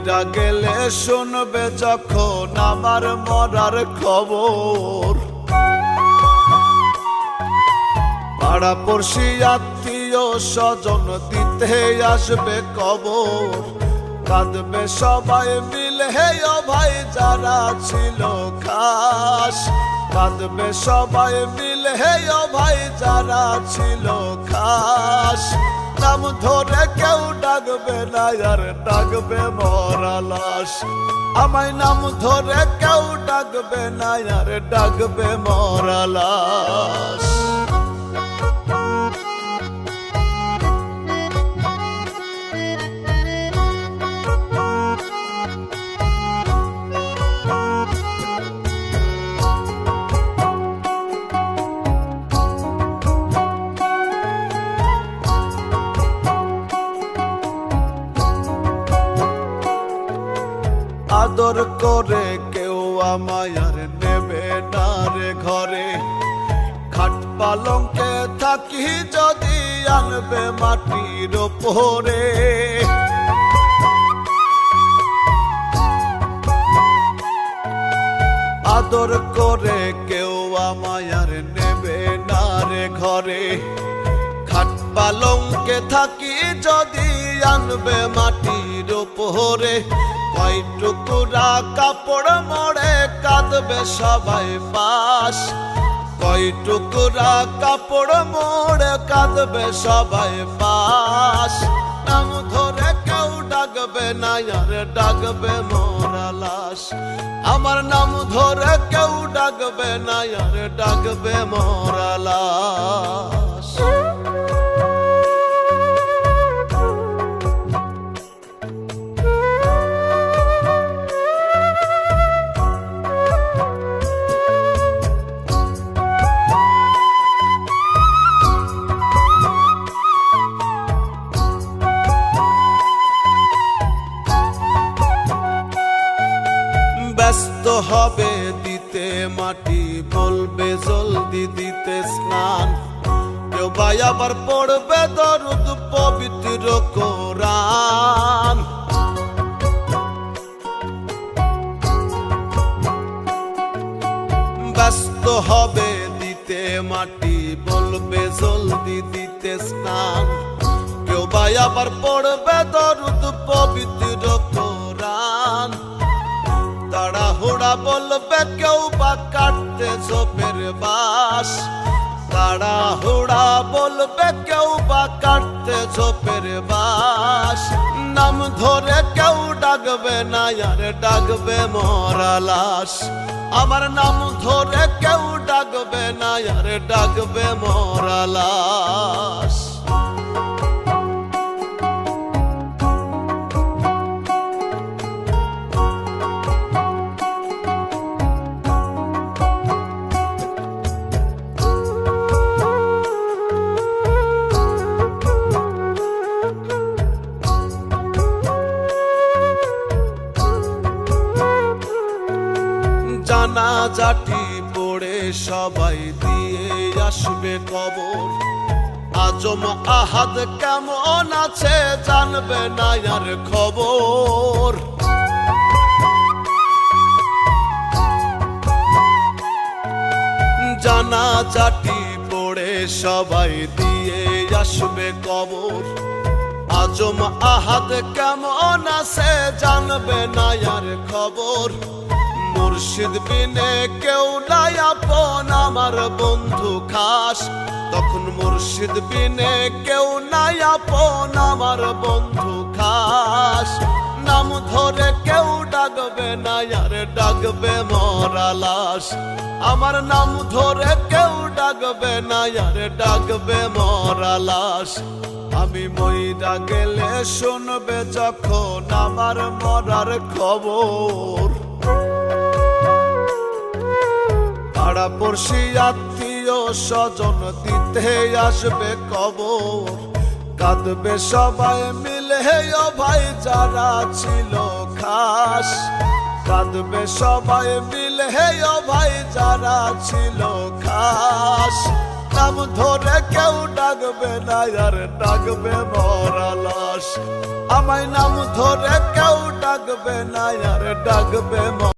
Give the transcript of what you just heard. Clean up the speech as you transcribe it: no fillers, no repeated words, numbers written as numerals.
মইরা গেলে শুনবে যখন আমার মরার খবর। পাড়া পড়শি আত্মীয় স্বজন দিতে আসবে কবর। কাঁদবে সবাই মিলে ও ভাই যারা ছিল খাস। কাঁদবে সবাই মিলে ও ভাই যারা ছিল খাস। নাম ধরে কেউ ডাকবে না আর ডাকবে মরা লাশ। আমায় নাম ধরে কেউ ডাকবে না আর ডাকবে মরা লাশ। আদর করে কেউ আমায় আর নেবে না রে ঘরে। খাট পালঙ্কে থাকি যদি আনবে মাটির ওপরে। আদর করে কেউ আমায় আর নেবে না রে ঘরে। খাট পালঙ্কে থাকি যদি আনবে মাটির ওপরে। কয় টুকুরা কাপড় মোড়ে কাঁদবে সবাই পাশ। কয় টুকুরা কাপড় মোড়ে কাঁদবে সবাই পাশ। নাম ধরে কেউ ডাকবে না আর ডাকবে মরা লাশ। আমার নাম ধরে কেউ ডাকবে না আর ডাকবে মরা লাশ। ব্যস্ত হবে দিতে মাটি বলবে জলদি দিতে স্নান। কেউ ভাই আবার পড়বে দরুদ পবিত্র কোরআন। ব্যস্ত হবে দিতে মাটি বলবে জলদি দিতে স্নান। কেউ ভাই আবার পড়বে দরুদ পবিত্র কোরআন। তাড়াহুড়া বলবে কেউ বা কাটতে ঝোপের বাঁশ। তাড়াহুড়া বলবে কেউ বা কাটতে ঝোপের বাঁশ। নাম ধরে কেউ ডাকবে না আর ডাকবে মরা লাশ। আমার নাম ধরে কেউ ডাকবে না আর ডাকবে মরা লাশ। জানাজাটি পড়ে সবাই দিয়ে আসবে কবর। আজম আহাদ কেমন আছে জানবে না আর খবর। জানাজাটি পড়ে সবাই দিয়ে আসবে কবর। আজম আহাদ কেমন আছে জানবে না আর খবর। মুর্শিদ বিনে কেউ নাই আপন আমার বন্ধু খাস। তখন মুর্শিদ বিনে কেউ নাই আপন আমার বন্ধু খাস। নাম ধরে কেউ ডাকবে না আর ডাকবে মরা লাশ। আমার নাম ধরে কেউ ডাকবে না আর ডাকবে মরা লাশ। আমি মইরা গেলে শুনবে যখন আমার মরার খবর। পাড়া পড়শি আত্মীয় স্বজন দিতে আসবে কবর। কাঁদবে সবাই মিলে ও ভাই যারা ছিল খাস। কাঁদবে সবাই মিলে ও ভাই যারা ছিল খাস। নাম ধরে কেউ ডাকবে না আর ডাকবে মরা লাশ। আমায় নাম ধরে কেউ ডাকবে না আর ডাকবে